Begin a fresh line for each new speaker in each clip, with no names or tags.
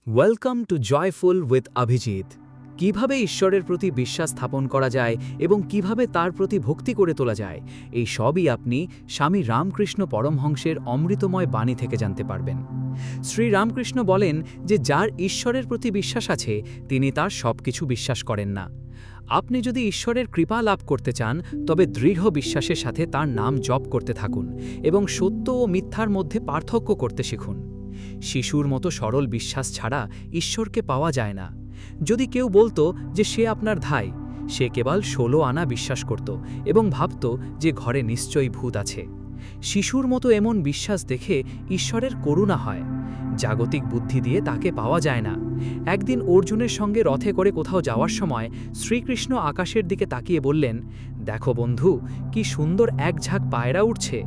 Welcome to joyful with Abhijit. কিভাবে ঈশ্বরের প্রতি বিশ্বাস স্থাপন করা যায় এবং কিভাবে তার প্রতি ভক্তি করে তোলা যায়, এই সবই আপনি স্বামী রামকৃষ্ণ পরমহংসের অমৃতময় বাণী থেকে জানতে পারবেন। শ্রী রামকৃষ্ণ বলেন যে যার ঈশ্বরের প্রতি বিশ্বাস আছে তিনি তার সব কিছু বিশ্বাস করেন না। আপনি যদি ঈশ্বরের কৃপা লাভ করতে চান তবে দৃঢ় বিশ্বাসের সাথে তার নাম জপ করতে থাকুন এবং সত্য ও মিথ্যার মধ্যে পার্থক্য করতে শিখুন। শিশুর মতো সরল বিশ্বাস ছাড়া ঈশ্বরকে পাওয়া যায় না। যদি কেউ বলতো যে সে আপনার ধাই, সে কেবল 16 আনা বিশ্বাস করত এবং ভাবত যে ঘরে নিশ্চয়ই ভূত আছে। শিশুর মতো এমন বিশ্বাস দেখে ঈশ্বরের করুণা হয়। জাগতিক বুদ্ধি দিয়ে তাকে পাওয়া যায় না। একদিন অর্জুনের সঙ্গে রথে করে কোথাও যাওয়ার সময় শ্রীকৃষ্ণ আকাশের দিকে তাকিয়ে বললেন, দেখো বন্ধু, কি সুন্দর এক ঝাঁক পায়রা উঠছে।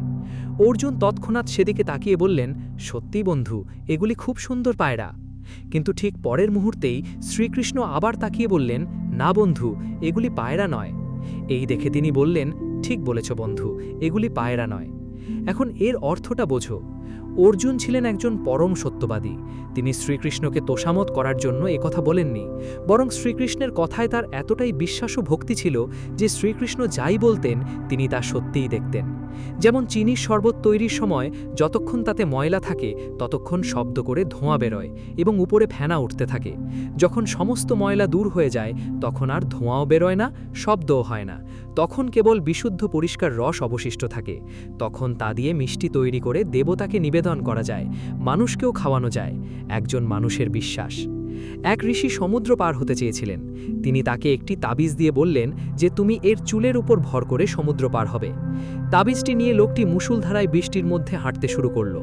অর্জুন তৎক্ষণাৎ সেদিকে তাকিয়ে বললেন, সত্যি বন্ধু, এগুলি খুব সুন্দর পায়রা। কিন্তু ঠিক পরের মুহূর্তেই শ্রীকৃষ্ণ আবার তাকিয়ে বললেন, না বন্ধু, এগুলি পায়রা নয়। এই দেখে তিনি বললেন, ঠিক বলেছ বন্ধু, এগুলি পায়রা নয়। এখন এর অর্থটা বোঝো। অর্জুন ছিলেন একজন পরম সত্যবাদী। তিনি শ্রীকৃষ্ণকে তোষামত করার জন্য একথা বলেননি, বরং শ্রীকৃষ্ণের কথায় তার এতটাই বিশ্বাস ও ভক্তি ছিল যে শ্রীকৃষ্ণ যাই বলতেন তিনি তা সত্যিই দেখতেন। যেমন চিনির শরবত তৈরির সময় যতক্ষণ তাতে ময়লা থাকে ততক্ষণ শব্দ করে ধোঁয়া বেরোয় এবং উপরে ফেনা উঠতে থাকে। যখন সমস্ত ময়লা দূর হয়ে যায় তখন আর ধোঁয়াও বেরোয় না, শব্দও হয় না। তখন কেবল বিশুদ্ধ পরিষ্কার রস অবশিষ্ট থাকে। তখন তা দিয়ে মিষ্টি তৈরি করে দেবতাকে নিবেদন করা যায়, মানুষকেও খাওয়ানো যায়। একজন মানুষের বিশ্বাস। এক ঋষি সমুদ্র পার হতে চেয়েছিলেন। তিনি তাকে একটি তাবিজ দিয়ে বললেন যে তুমি এর চুলের উপর ভর করে সমুদ্র পার হবে। তাবিজটি নিয়ে লোকটি মুষলধারায় বৃষ্টির মধ্যে হাঁটতে শুরু করল।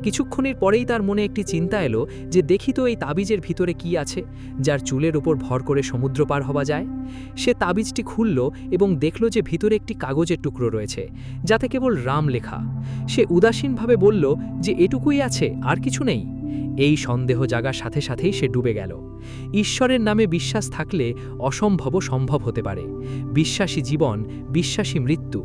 কিছুক্ষণের পরেই তার মনে একটি চিন্তা এলো যে দেখি তো এই তাবিজের ভিতরে কি আছে, যার চুলের উপর ভর করে সমুদ্র পার হওয়া যায়। সে তাবিজটি খুলল এবং দেখল যে ভিতরে একটি কাগজের টুকরো রয়েছে, যাতে কেবল রাম লেখা। সে উদাসীনভাবে বলল যে এটুকুই আছে, আর কিছু নেই। এই সন্দেহ জাগার সাথে সাথেই সে ডুবে গেল। ঈশ্বরের নামে বিশ্বাস থাকলে অসম্ভবও সম্ভব হতে পারে। বিশ্বাসী জীবন, বিশ্বাসী মৃত্যু।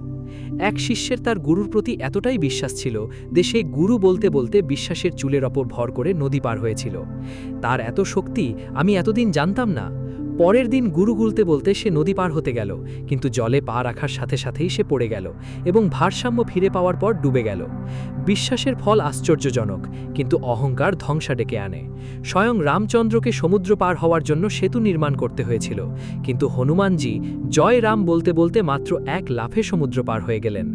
এক শিষ্যের তার গুরুর প্রতি এতটাই বিশ্বাস ছিল যে সে গুরু বলতে বলতে বিশ্বাসের চুলের ওপর ভর করে নদী পার হয়েছিল। তার এত শক্তি আমি এতদিন জানতাম না। পরের দিন গুরু গুলতে বলতে সে নদী পার হতে গেল, কিন্তু জলে পা রাখার সাথে সাথেই সে পড়ে গেল এবং ভারসাম্য ফিরে পাওয়ার পর ডুবে গেল। বিশ্বাসের ফল আশ্চর্যজনক, কিন্তু অহংকার ধ্বংসা ডেকে আনে। স্বয়ং রামচন্দ্রকে সমুদ্র পার হওয়ার জন্য সেতু নির্মাণ করতে হয়েছিল, কিন্তু হনুমানজি জয় রাম বলতে বলতে মাত্র এক লাফে সমুদ্র পার হয়ে গেলেন।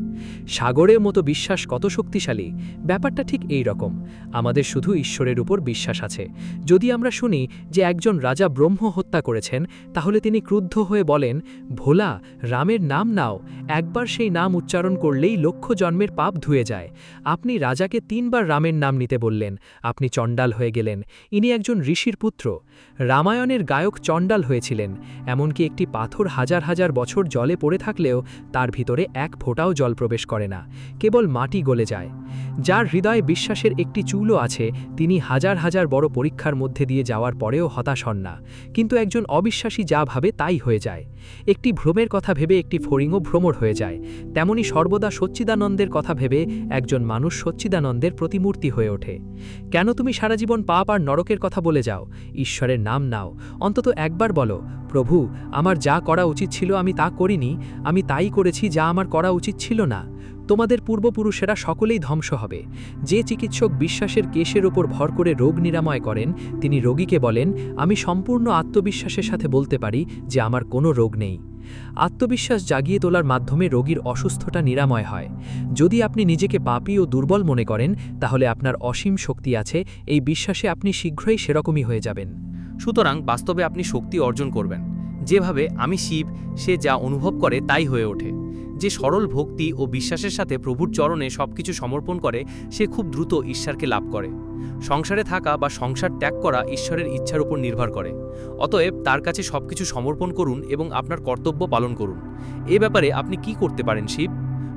সাগরের মতো বিশ্বাস কত শক্তিশালী! ব্যাপারটা ঠিক এই রকম। আমাদের শুধু ঈশ্বরের উপর বিশ্বাস আছে। যদি আমরা শুনি যে একজন রাজা ব্রহ্ম হত্যা করেছেন, তাহলে তিনি ক্রুদ্ধ হয়ে বলেন, ভোলা, রামের নাম নাও, একবার সেই নাম উচ্চারণ করলেই লক্ষ জন্মের পাপ ধুয়ে যায়। আপনি রাজাকে 3 বার রামের নাম নিতে বললেন, আপনি চণ্ডাল হয়ে গেলেন। ইনি একজন ঋষির পুত্র। রামায়ণের গায়ক চণ্ডাল হয়েছিলেন। এমনকি একটি পাথর হাজার হাজার বছর জলে পড়ে থাকলেও তার ভিতরে এক ফোঁটাও জল প্রবেশ করে না, কেবল মাটি গলে যায়। যার হৃদয়ে বিশ্বাসের একটি চুলও আছে, তিনি হাজার হাজার বড় পরীক্ষার মধ্যে দিয়ে যাওয়ার পরেও হতাশ হন না। কিন্তু একজন অবিশ্বাসী যা ভাবে তাই হয়ে যায়। একটি ভ্রমের কথা ভেবে একটি ফড়িংও ভ্রমর হয়ে যায়। তেমনি সর্বদা সচ্চিদানন্দের কথা ভেবে একজন মানুষ সচ্চিদানন্দের প্রতিমূর্তি হয়ে ওঠে। কেন তুমি সারা জীবন পাপ আর নরকের কথা বলে যাও? ঈশ্বরের নাম নাও। অন্তত একবার বলো, প্রভু, আমার যা করা উচিত ছিল আমি তা করিনি, আমি তাই করেছি যা আমার করা উচিত ছিল না। তোমাদের পূর্বপুরুষেরা সকলেই ধ্বংস হবে। যে চিকিৎসক বিশ্বাসের কেশের ওপর ভর করে রোগ নিরাময় করেন, তিনি রোগীকে বলেন, আমি সম্পূর্ণ আত্মবিশ্বাসের সাথে বলতে পারি যে আমার কোনো রোগ নেই। আত্মবিশ্বাস জাগিয়ে তোলার মাধ্যমে রোগীর অসুস্থতা নিরাময় হয়। যদি আপনি নিজেকে পাপী ও দুর্বল মনে করেন, তাহলে আপনার অসীম শক্তি আছে, এই বিশ্বাসে আপনি শীঘ্রই সেরকমই হয়ে যাবেন।
সুতরাং বাস্তবে আপনি শক্তি অর্জন করবেন। যেভাবে আমি শিব, সে যা অনুভব করে তাই হয়ে ওঠে। যে সরল ভক্তি ও বিশ্বাসের সাথে প্রভুর চরণে সবকিছু সমর্পণ করে, সে খুব দ্রুত ঈশ্বরকে লাভ করে। সংসারে থাকা বা সংসার ত্যাগ করা ঈশ্বরের ইচ্ছার উপর নির্ভর করে। অতএব তার কাছে সবকিছু সমর্পণ করুন এবং আপনার কর্তব্য পালন করুন। এ ব্যাপারে আপনি কি করতে পারেন শিব?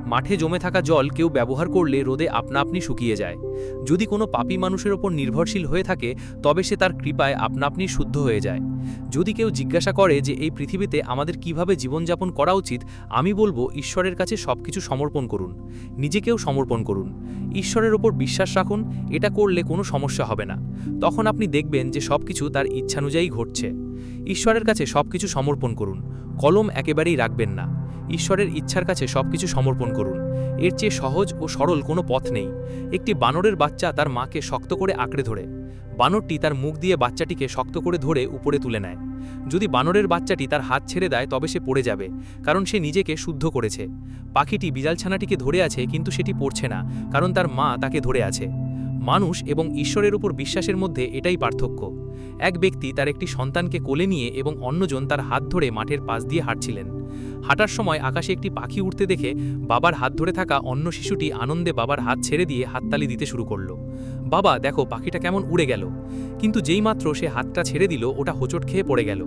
মাঠে জমে থাকা জল কেউ ব্যবহার করলে রোদে আপনা আপনি শুকিয়ে যায়। যদি কোনো পাপী মানুষের ওপর নির্ভরশীল হয়ে থাকে তবে সে তার কৃপায় আপনা আপনি শুদ্ধ হয়ে যায়। যদি কেউ জিজ্ঞাসা করে যে এই পৃথিবীতে আমাদের কিভাবে জীবনযাপন করা উচিত, আমি বলবো ঈশ্বরের কাছে সবকিছু সমর্পণ করুন, নিজেকেও সমর্পণ করুন, ঈশ্বরের ওপর বিশ্বাস রাখুন। এটা করলে কোনো সমস্যা হবে না। তখন আপনি দেখবেন যে সবকিছু তার ইচ্ছানুযায়ী ঘটছে। ঈশ্বরের কাছে সবকিছু সমর্পণ করুন, কলম একেবারেই রাখবেন না। ঈশ্বরের ইচ্ছার কাছে সবকিছু সমর্পণ করুন। এর চেয়ে সহজ ও সরল কোনো পথ নেই। একটি বানরের বাচ্চা তার মাকে শক্ত করে আঁকড়ে ধরে। বানরটি তার মুখ দিয়ে বাচ্চাটিকে শক্ত করে ধরে উপরে তুলে নেয়। যদি বানরের বাচ্চাটি তার হাত ছেড়ে দেয় তবে সে পড়ে যাবে, কারণ সে নিজেকে শুদ্ধ করেছে। পাখিটি বিড়ালছানাটিকে ধরে আছে, কিন্তু সেটি পড়ছে না, কারণ তার মা তাকে ধরে আছে। মানুষ এবং ঈশ্বরের উপর বিশ্বাসের মধ্যে এটাই পার্থক্য। এক ব্যক্তি তার একটি সন্তানকে কোলে নিয়ে এবং অন্যজন তার হাত ধরে মাঠের পাশ দিয়ে হাঁটছিলেন। হাঁটার সময় আকাশে একটি পাখি উঠতে দেখে বাবার হাত ধরে থাকা অন্য শিশুটি আনন্দে বাবার হাত ছেড়ে দিয়ে হাততালি দিতে শুরু করল। বাবা, দেখো পাখিটা কেমন উড়ে গেল। কিন্তু যেইমাত্র সে হাতটা ছেড়ে দিল, ওটা হোঁচট খেয়ে পড়ে গেল।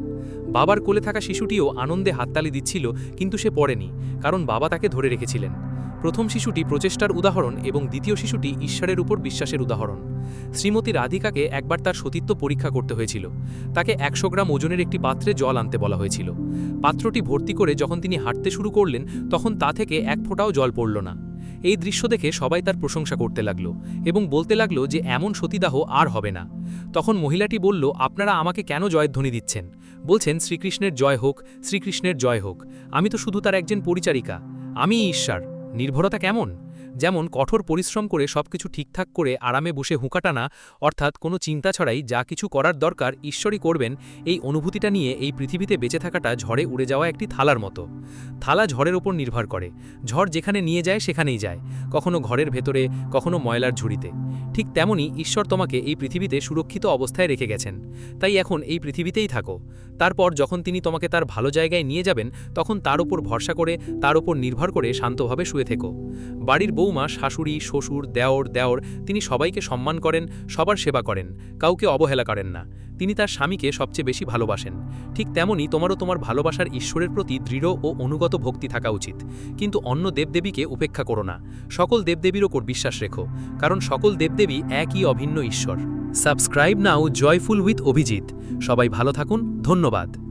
বাবার কোলে থাকা শিশুটিও আনন্দে হাততালি দিচ্ছিল, কিন্তু সে পড়েনি, কারণ বাবা তাকে ধরে রেখেছিলেন। প্রথম শিশুটি প্রচেষ্টার উদাহরণ এবং দ্বিতীয় শিশুটি ঈশ্বরের উপর বিশ্বাসের উদাহরণ। শ্রীমতী রাধিকাকে একবার তার সতীত্ব পরীক্ষা করতে হয়েছিল। তাকে 100 গ্রাম ওজনের একটি পাত্রে জল আনতে বলা হয়েছিল। পাত্রটি ভর্তি করে যখন তিনি হাঁটতে শুরু করলেন, তখন তা থেকে এক ফোঁটাও জল পড়ল না। এই দৃশ্য দেখে সবাই তার প্রশংসা করতে লাগলো এবং বলতে লাগলো যে এমন সতীদাহ আর হবে না। তখন মহিলাটি বলল, আপনারা আমাকে কেন জয়ধ্বনি দিচ্ছেন? বলছেন শ্রীকৃষ্ণের জয় হোক, শ্রীকৃষ্ণের জয় হোক। আমি তো শুধু তার একজন পরিচারিকা, আমিই ঈশ্বর। নির্ভরতা কেমন? যেমন কঠোর পরিশ্রম করে সবকিছু ঠিকঠাক করে আরামে বসে হুঁকা টানা, অর্থাৎ কোনো চিন্তা ছাড়াই যা কিছু করার দরকার ঈশ্বরই করবেন, এই অনুভূতিটা নিয়ে এই পৃথিবীতে বেঁচে থাকাটা ঝড়ে উড়ে যাওয়া একটি থালার মতো। থালা ঝড়ের ওপর নির্ভর করে। ঝড় যেখানে নিয়ে যায় সেখানেই যায়, কখনো ঘরের ভেতরে, কখনো ময়লার ঝুড়িতে। ঠিক তেমনই ঈশ্বর তোমাকে এই পৃথিবীতে সুরক্ষিত অবস্থায় রেখে গেছেন। তাই এখন এই পৃথিবীতেই থাকো। তারপর যখন তিনি তোমাকে তার ভালো জায়গায় নিয়ে যাবেন, তখন তার উপর ভরসা করে, তার উপর নির্ভর করে শান্তভাবে শুয়ে থেকো। বাড়ির বৌমা, শাশুড়ি, শ্বশুর, দেওর তিনি সবাইকে সম্মান করেন, সবার সেবা করেন, কাউকে অবহেলা করেন না। তিনি তার স্বামীকে সবচেয়ে বেশি ভালোবাসেন। ঠিক তেমনই তোমারও তোমার ভালোবাসার ঈশ্বরের প্রতি দৃঢ় ও অনুগত ভক্তি থাকা উচিত। কিন্তু অন্য দেবদেবীকে উপেক্ষা করো না। সকল দেবদেবীর ওপর বিশ্বাস রেখো, কারণ সকল দেবদেবী একই অভিন্ন ঈশ্বর। Subscribe now joyful with Abhijit. সবাই ভালো থাকুন, ধন্যবাদ।